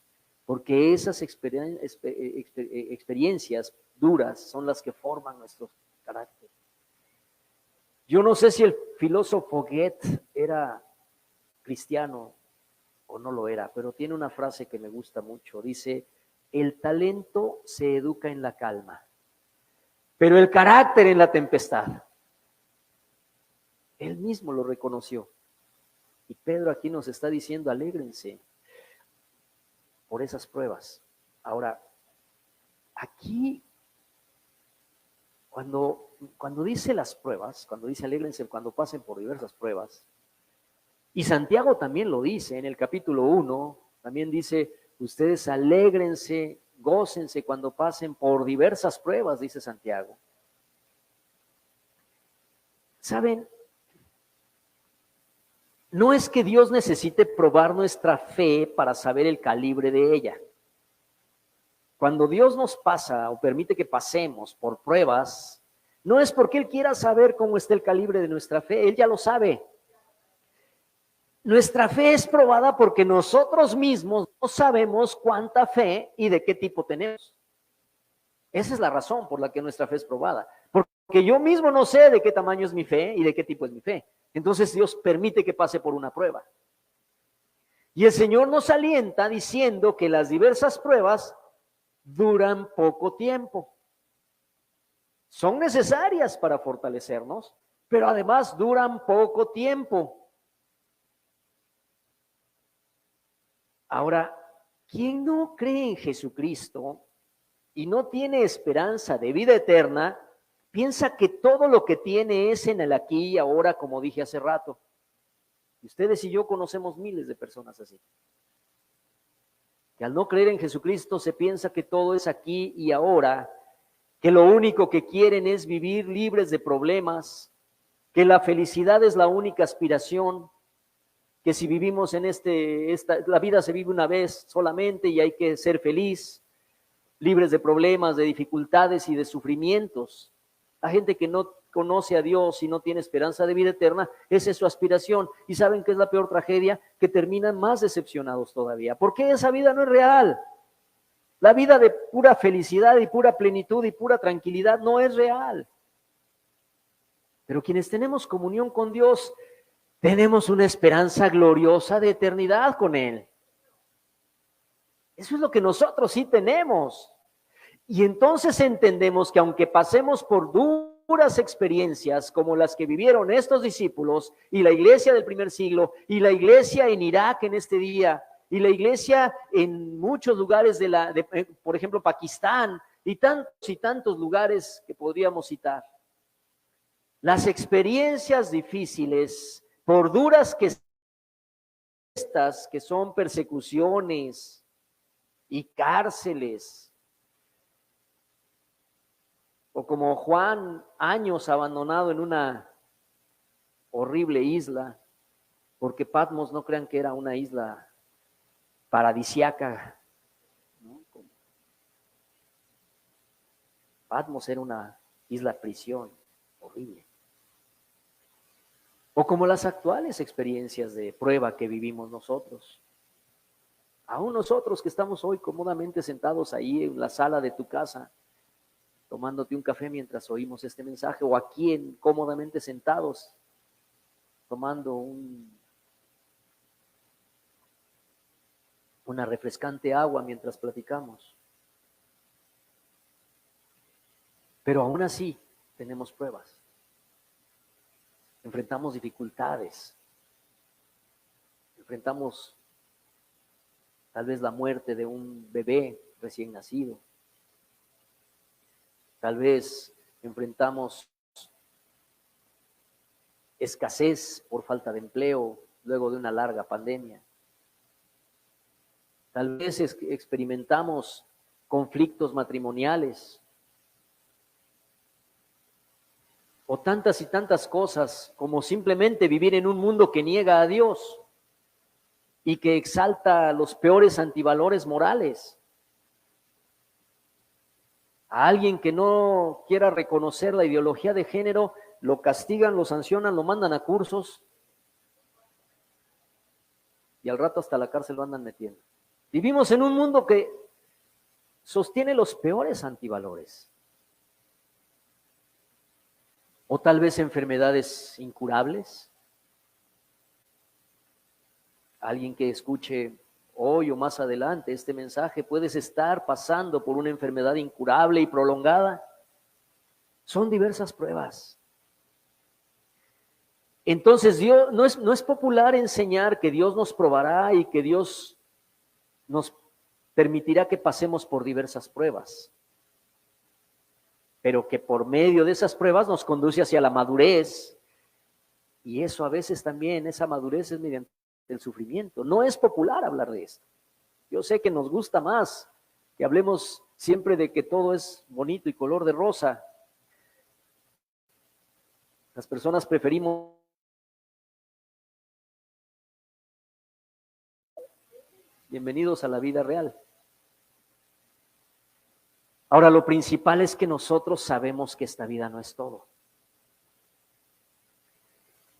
Porque esas experiencias duras son las que forman nuestro carácter. Yo no sé si el filósofo Goethe era cristiano o no lo era, pero tiene una frase que me gusta mucho. Dice: el talento se educa en la calma, pero el carácter en la tempestad. Él mismo lo reconoció. Y Pedro aquí nos está diciendo: alégrense por esas pruebas. Ahora, aquí, cuando dice las pruebas, cuando dice alégrense cuando pasen por diversas pruebas, y Santiago también lo dice en el capítulo 1, también dice: ustedes alégrense, gócense cuando pasen por diversas pruebas, dice Santiago. ¿Saben? No es que Dios necesite probar nuestra fe para saber el calibre de ella. Cuando Dios nos pasa o permite que pasemos por pruebas, no es porque Él quiera saber cómo está el calibre de nuestra fe, Él ya lo sabe. Nuestra fe es probada porque nosotros mismos no sabemos cuánta fe y de qué tipo tenemos. Esa es la razón por la que nuestra fe es probada. Porque yo mismo no sé de qué tamaño es mi fe y de qué tipo es mi fe. Entonces Dios permite que pase por una prueba. Y el Señor nos alienta diciendo que las diversas pruebas duran poco tiempo. Son necesarias para fortalecernos, pero además duran poco tiempo. Ahora, quien no cree en Jesucristo y no tiene esperanza de vida eterna, piensa que todo lo que tiene es en el aquí y ahora, como dije hace rato. Y ustedes y yo conocemos miles de personas así. Que al no creer en Jesucristo se piensa que todo es aquí y ahora, que lo único que quieren es vivir libres de problemas, que la felicidad es la única aspiración, que si vivimos en la vida se vive una vez solamente y hay que ser feliz, libres de problemas, de dificultades y de sufrimientos. La gente que no conoce a Dios y no tiene esperanza de vida eterna, esa es su aspiración. ¿Y saben qué es la peor tragedia? Que terminan más decepcionados todavía, porque esa vida no es real. La vida de pura felicidad y pura plenitud y pura tranquilidad no es real. Pero quienes tenemos comunión con Dios, tenemos una esperanza gloriosa de eternidad con Él. Eso es lo que nosotros sí tenemos. Y entonces entendemos que aunque pasemos por duras experiencias como las que vivieron estos discípulos y la iglesia del primer siglo y la iglesia en Irak en este día y la iglesia en muchos lugares por ejemplo, Pakistán y tantos lugares que podríamos citar, las experiencias difíciles, por duras que estas, que son persecuciones y cárceles, o como Juan, años abandonado en una horrible isla, porque Patmos no crean que era una isla paradisiaca, ¿no? Patmos era una isla prisión horrible. O como las actuales experiencias de prueba que vivimos nosotros. Aún nosotros que estamos hoy cómodamente sentados ahí en la sala de tu casa, tomándote un café mientras oímos este mensaje, o aquí cómodamente sentados, tomando una refrescante agua mientras platicamos. Pero aún así tenemos pruebas. Enfrentamos dificultades. Enfrentamos tal vez la muerte de un bebé recién nacido. Tal vez enfrentamos escasez por falta de empleo luego de una larga pandemia. Tal vez experimentamos conflictos matrimoniales o tantas y tantas cosas como simplemente vivir en un mundo que niega a Dios y que exalta los peores antivalores morales. A alguien que no quiera reconocer la ideología de género, lo castigan, lo sancionan, lo mandan a cursos y al rato hasta la cárcel lo andan metiendo. Vivimos en un mundo que sostiene los peores antivalores. O tal vez enfermedades incurables. Alguien que escuche hoy o más adelante este mensaje, puedes estar pasando por una enfermedad incurable y prolongada. Son diversas pruebas. Entonces, Dios no es popular enseñar que Dios nos probará y que Dios nos permitirá que pasemos por diversas pruebas, pero que por medio de esas pruebas nos conduce hacia la madurez, y eso a veces también, esa madurez es mediante el sufrimiento. No es popular hablar de esto. Yo sé que nos gusta más que hablemos siempre de que todo es bonito y color de rosa. Las personas preferimos Bienvenidos a la vida real. Ahora, lo principal es que nosotros sabemos que esta vida no es todo.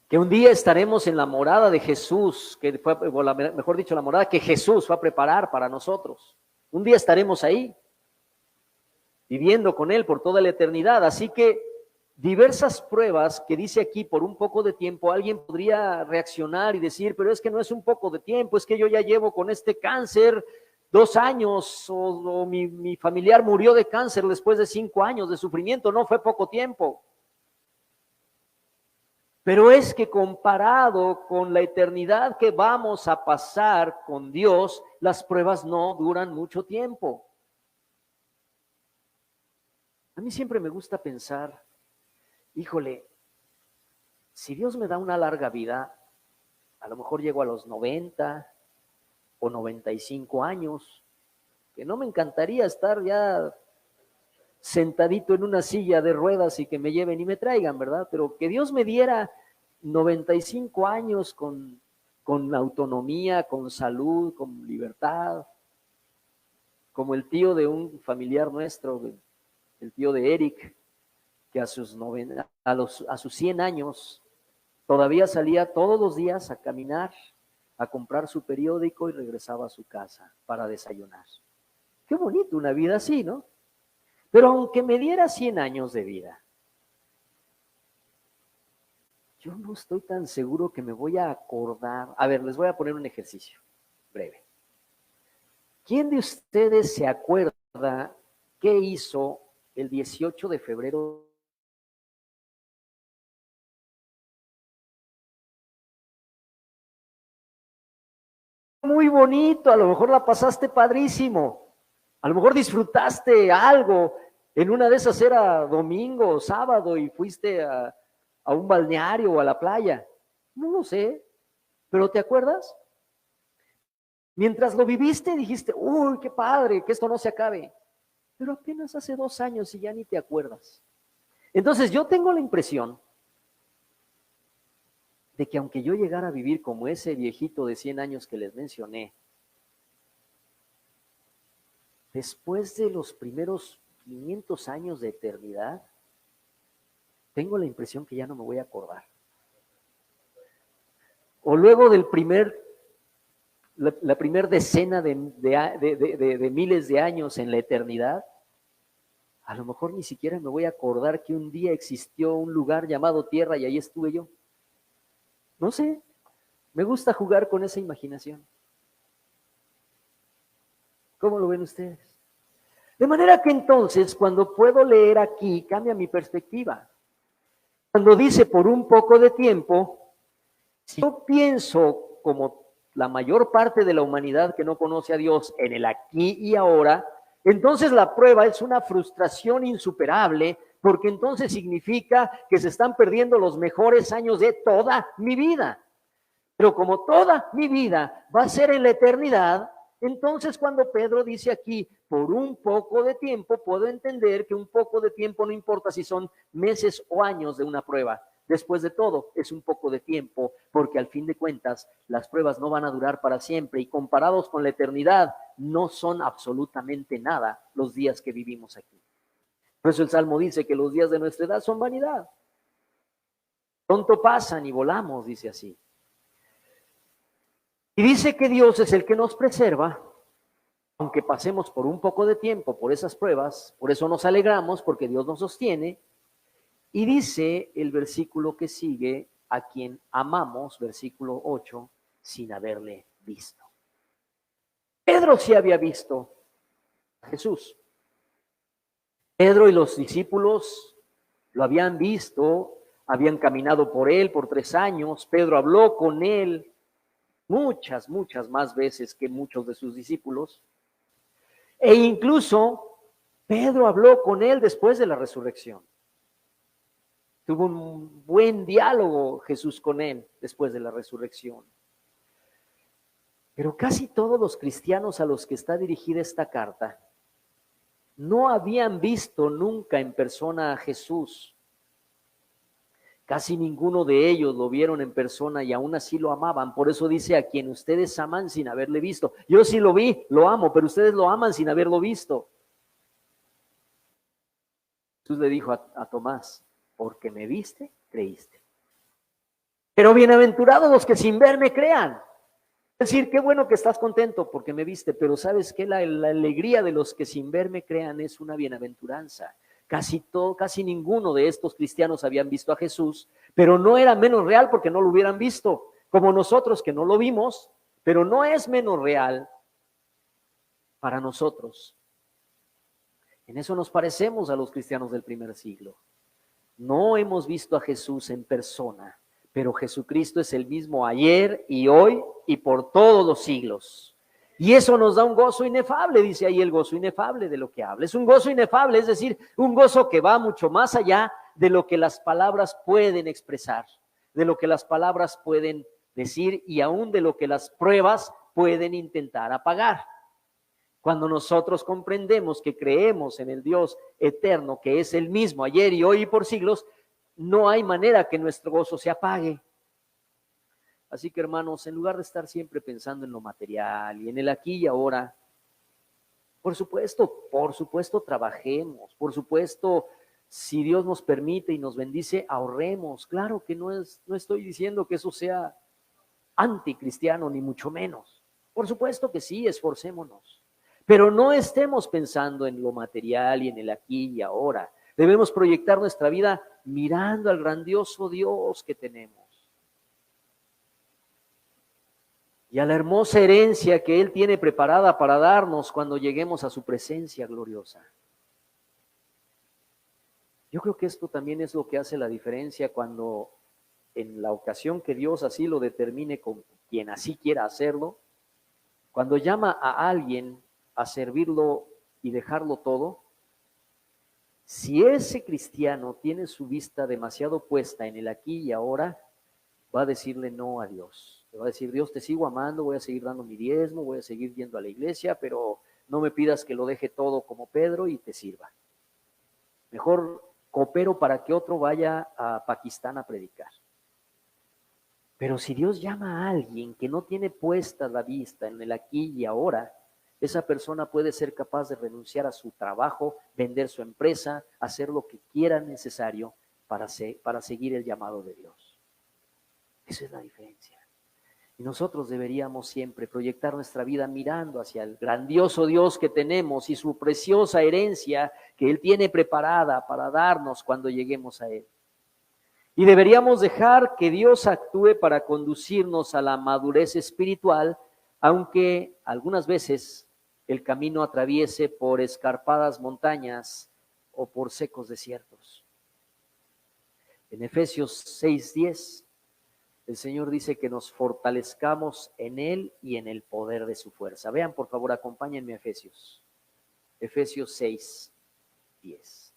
Que un día estaremos en la morada de Jesús, que fue, mejor dicho, la morada que Jesús fue a preparar para nosotros. Un día estaremos ahí, viviendo con Él por toda la eternidad. Así que diversas pruebas que dice aquí por un poco de tiempo, alguien podría reaccionar y decir, pero es que no es un poco de tiempo, es que yo ya llevo con este cáncer 2 años, o mi familiar murió de cáncer después de 5 años de sufrimiento, no fue poco tiempo. Pero es que comparado con la eternidad que vamos a pasar con Dios, las pruebas no duran mucho tiempo. A mí siempre me gusta pensar, híjole, si Dios me da una larga vida, a lo mejor llego a los 90 o 95 años, que no me encantaría estar ya sentadito en una silla de ruedas y que me lleven y me traigan, ¿verdad? Pero que Dios me diera 95 años con autonomía, con salud, con libertad, como el tío de un familiar nuestro, el tío de Eric, que a sus 100 años todavía salía todos los días a caminar, a comprar su periódico y regresaba a su casa para desayunar. Qué bonito una vida así, ¿no? Pero aunque me diera 100 años de vida, yo no estoy tan seguro que me voy a acordar. A ver, les voy a poner un ejercicio breve. ¿Quién de ustedes se acuerda qué hizo el 18 de febrero? Muy bonito, a lo mejor la pasaste padrísimo, a lo mejor disfrutaste algo, en una de esas era domingo o sábado y fuiste a un balneario o a la playa, no lo sé, pero ¿te acuerdas? Mientras lo viviste dijiste, uy, qué padre, que esto no se acabe, pero apenas hace 2 años y ya ni te acuerdas. Entonces yo tengo la impresión de que aunque yo llegara a vivir como ese viejito de 100 años que les mencioné, después de los primeros 500 años de eternidad, tengo la impresión que ya no me voy a acordar. O luego del la primer decena de miles de años en la eternidad, a lo mejor ni siquiera me voy a acordar que un día existió un lugar llamado Tierra y ahí estuve yo. No sé, me gusta jugar con esa imaginación. ¿Cómo lo ven ustedes? De manera que entonces, cuando puedo leer aquí, cambia mi perspectiva. Cuando dice por un poco de tiempo, si yo pienso como la mayor parte de la humanidad que no conoce a Dios en el aquí y ahora, entonces la prueba es una frustración insuperable, porque entonces significa que se están perdiendo los mejores años de toda mi vida. Pero como toda mi vida va a ser en la eternidad, entonces cuando Pedro dice aquí, por un poco de tiempo, puedo entender que un poco de tiempo no importa si son meses o años de una prueba. Después de todo, es un poco de tiempo, porque al fin de cuentas, las pruebas no van a durar para siempre y comparados con la eternidad, no son absolutamente nada los días que vivimos aquí. Por eso el Salmo dice que los días de nuestra edad son vanidad. Pronto pasan y volamos, dice así. Y dice que Dios es el que nos preserva, aunque pasemos por un poco de tiempo por esas pruebas, por eso nos alegramos, porque Dios nos sostiene. Y dice el versículo que sigue, a quien amamos, versículo 8, sin haberle visto. Pedro sí había visto a Jesús. Pedro y los discípulos lo habían visto, habían caminado por él por 3 años. Pedro habló con él muchas más veces que muchos de sus discípulos. E incluso Pedro habló con él después de la resurrección. Tuvo un buen diálogo Jesús con él después de la resurrección. Pero casi todos los cristianos a los que está dirigida esta carta no habían visto nunca en persona a Jesús. Casi ninguno de ellos lo vieron en persona y aún así lo amaban. Por eso dice: a quien ustedes aman sin haberle visto. Yo sí lo vi, lo amo, pero ustedes lo aman sin haberlo visto. Jesús le dijo a Tomás: porque me viste, creíste. Pero bienaventurados los que sin ver me crean. Es decir, qué bueno que estás contento porque me viste, pero ¿sabes qué? La alegría de los que sin ver me crean es una bienaventuranza. Casi ninguno de estos cristianos habían visto a Jesús, pero no era menos real porque no lo hubieran visto, como nosotros que no lo vimos, pero no es menos real para nosotros. En eso nos parecemos a los cristianos del primer siglo. No hemos visto a Jesús en persona, pero Jesucristo es el mismo ayer y hoy y por todos los siglos. Y eso nos da un gozo inefable, dice ahí el gozo inefable de lo que habla. Es un gozo inefable, es decir, un gozo que va mucho más allá de lo que las palabras pueden expresar, de lo que las palabras pueden decir y aún de lo que las pruebas pueden intentar apagar. Cuando nosotros comprendemos que creemos en el Dios eterno, que es el mismo ayer y hoy y por siglos, no hay manera que nuestro gozo se apague. Así que, hermanos, en lugar de estar siempre pensando en lo material y en el aquí y ahora, por supuesto, trabajemos, por supuesto, si Dios nos permite y nos bendice, ahorremos. Claro que no estoy diciendo que eso sea anticristiano, ni mucho menos. Por supuesto que sí, esforcémonos. Pero no estemos pensando en lo material y en el aquí y ahora. Debemos proyectar nuestra vida mirando al grandioso Dios que tenemos y a la hermosa herencia que Él tiene preparada para darnos cuando lleguemos a su presencia gloriosa. Yo creo que esto también es lo que hace la diferencia cuando, en la ocasión que Dios así lo determine con quien así quiera hacerlo, cuando llama a alguien a servirlo y dejarlo todo, si ese cristiano tiene su vista demasiado puesta en el aquí y ahora, va a decirle no a Dios. Le va a decir: Dios, te sigo amando, voy a seguir dando mi diezmo, voy a seguir yendo a la iglesia, pero no me pidas que lo deje todo como Pedro y te sirva. Mejor coopero para que otro vaya a Pakistán a predicar. Pero si Dios llama a alguien que no tiene puesta la vista en el aquí y ahora, esa persona puede ser capaz de renunciar a su trabajo, vender su empresa, hacer lo que quiera necesario para seguir el llamado de Dios. Esa es la diferencia. Y nosotros deberíamos siempre proyectar nuestra vida mirando hacia el grandioso Dios que tenemos y su preciosa herencia que Él tiene preparada para darnos cuando lleguemos a Él. Y deberíamos dejar que Dios actúe para conducirnos a la madurez espiritual, aunque algunas veces el camino atraviese por escarpadas montañas o por secos desiertos. En Efesios 6:10, el Señor dice que nos fortalezcamos en Él y en el poder de su fuerza. Vean, por favor, acompáñenme a Efesios. Efesios 6:10.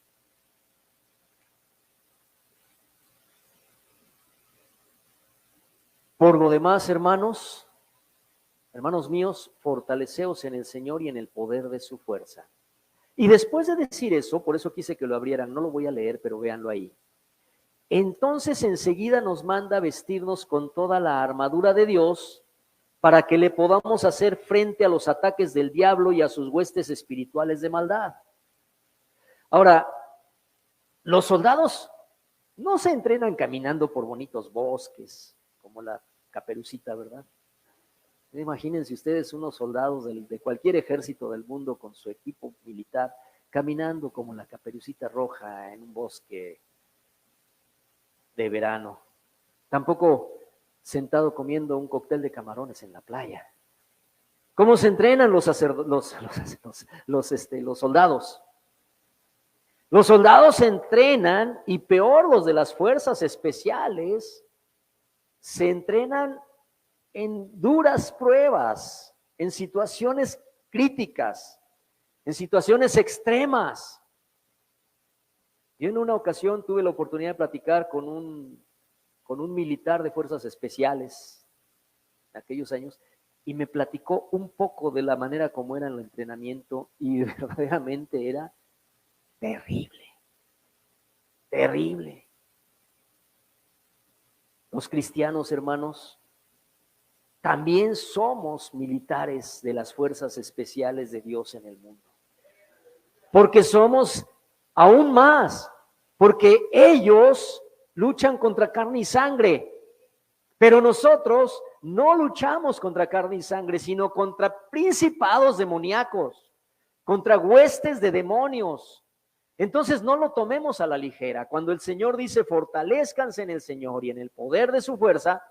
Por lo demás, hermanos míos, fortaleceos en el Señor y en el poder de su fuerza. Y después de decir eso, por eso quise que lo abrieran, no lo voy a leer, pero véanlo ahí. Entonces enseguida nos manda vestirnos con toda la armadura de Dios para que le podamos hacer frente a los ataques del diablo y a sus huestes espirituales de maldad. Ahora, los soldados no se entrenan caminando por bonitos bosques, como la Caperucita, ¿verdad? Imagínense ustedes unos soldados de cualquier ejército del mundo con su equipo militar caminando como la Caperucita Roja en un bosque de verano. Tampoco sentado comiendo un cóctel de camarones en la playa. ¿Cómo se entrenan los soldados? Los soldados se entrenan, y peor los de las fuerzas especiales, se entrenan en duras pruebas, en situaciones críticas, en situaciones extremas. Yo en una ocasión tuve la oportunidad de platicar con un militar de fuerzas especiales en aquellos años, y me platicó un poco de la manera como era el entrenamiento, y verdaderamente era terrible, terrible. Los cristianos, hermanos, también somos militares de las fuerzas especiales de Dios en el mundo. Porque somos aún más, porque ellos luchan contra carne y sangre, pero nosotros no luchamos contra carne y sangre, sino contra principados demoníacos, contra huestes de demonios. Entonces no lo tomemos a la ligera. Cuando el Señor dice fortalezcanse en el Señor y en el poder de su fuerza,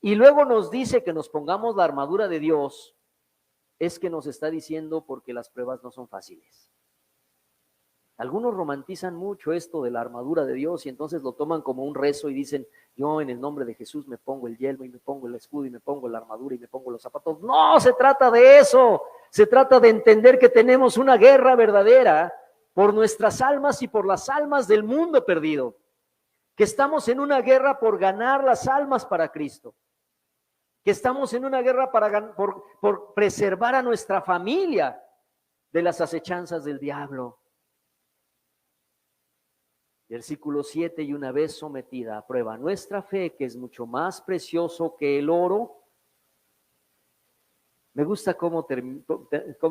y luego nos dice que nos pongamos la armadura de Dios, es que nos está diciendo porque las pruebas no son fáciles. Algunos romantizan mucho esto de la armadura de Dios y entonces lo toman como un rezo y dicen, yo en el nombre de Jesús me pongo el yelmo y me pongo el escudo y me pongo la armadura y me pongo los zapatos. No se trata de eso, se trata de entender que tenemos una guerra verdadera por nuestras almas y por las almas del mundo perdido, que estamos en una guerra por ganar las almas para Cristo, que estamos en una guerra por preservar a nuestra familia de las acechanzas del diablo. Versículo 7, y una vez sometida a prueba nuestra fe, que es mucho más precioso que el oro. Me gusta cómo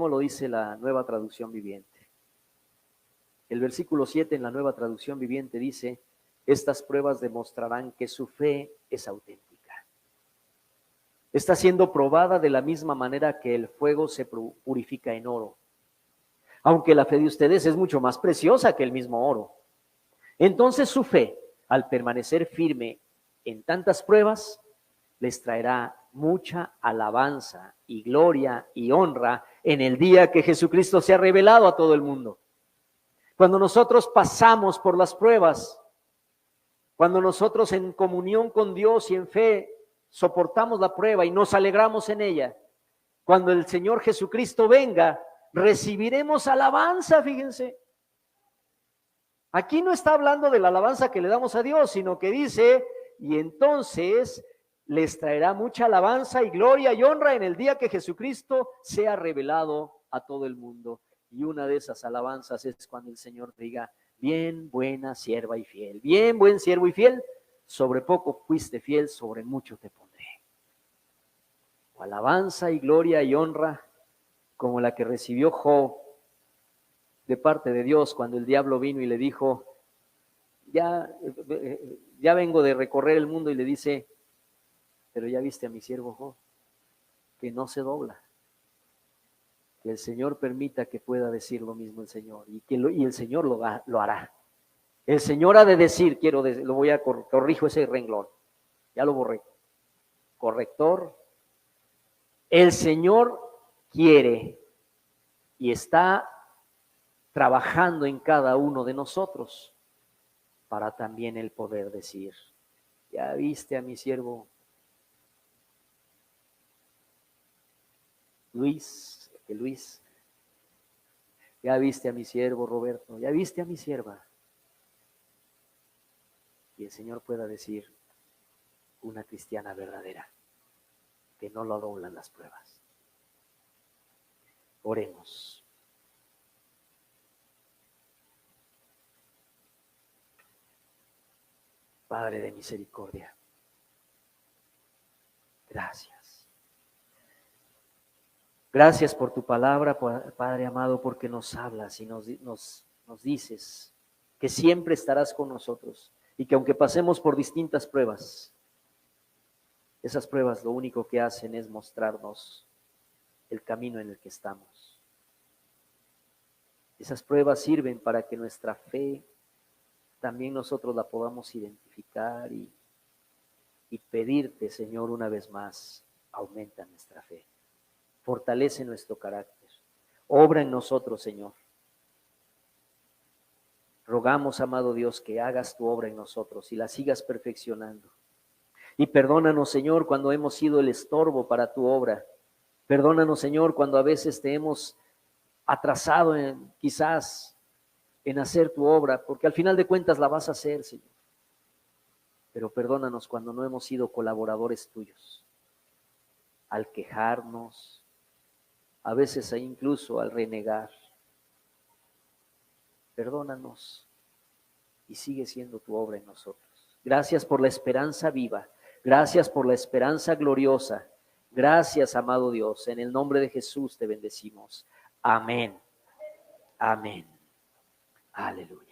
lo dice la Nueva Traducción Viviente. El versículo 7 en la Nueva Traducción Viviente dice, estas pruebas demostrarán que su fe es auténtica. Está siendo probada de la misma manera que el fuego se purifica en oro. Aunque la fe de ustedes es mucho más preciosa que el mismo oro. Entonces su fe, al permanecer firme en tantas pruebas, les traerá mucha alabanza y gloria y honra en el día que Jesucristo se ha revelado a todo el mundo. Cuando nosotros pasamos por las pruebas, cuando nosotros en comunión con Dios y en fe soportamos la prueba y nos alegramos en ella, cuando el Señor Jesucristo venga, recibiremos alabanza, fíjense. Aquí no está hablando de la alabanza que le damos a Dios, sino que dice, y entonces les traerá mucha alabanza y gloria y honra en el día que Jesucristo sea revelado a todo el mundo. Y una de esas alabanzas es cuando el Señor diga, bien, buena sierva y fiel, bien, buen siervo y fiel, sobre poco fuiste fiel, sobre mucho te pondré. O alabanza y gloria y honra como la que recibió Job de parte de Dios cuando el diablo vino y le dijo, ya vengo de recorrer el mundo, y le dice, pero ya viste a mi siervo Job, que no se dobla. Que el Señor permita que pueda decir lo mismo el Señor, y el Señor lo hará. El Señor ha de decir, lo voy a corrijo ese renglón, ya lo borré. Corrector, el Señor quiere y está trabajando en cada uno de nosotros para también el poder decir, ya viste a mi siervo Luis, ya viste a mi siervo Roberto, ya viste a mi sierva. Y el Señor pueda decir, una cristiana verdadera, que no lo doblan las pruebas. Oremos. Padre de misericordia, gracias. Gracias por tu palabra, Padre amado, porque nos hablas y nos dices que siempre estarás con nosotros y que aunque pasemos por distintas pruebas, esas pruebas lo único que hacen es mostrarnos el camino en el que estamos. Esas pruebas sirven para que nuestra fe también nosotros la podamos identificar y pedirte, Señor, una vez más, aumenta nuestra fe, fortalece nuestro carácter, obra en nosotros, Señor. Rogamos, amado Dios, que hagas tu obra en nosotros y la sigas perfeccionando. Y perdónanos, Señor, cuando hemos sido el estorbo para tu obra. Perdónanos, Señor, cuando a veces te hemos atrasado quizás en hacer tu obra, porque al final de cuentas la vas a hacer, Señor. Pero perdónanos cuando no hemos sido colaboradores tuyos, al quejarnos, a veces incluso al renegar. Perdónanos y sigue siendo tu obra en nosotros. Gracias por la esperanza viva. Gracias por la esperanza gloriosa. Gracias, amado Dios. En el nombre de Jesús te bendecimos. Amén. Amén. Aleluya.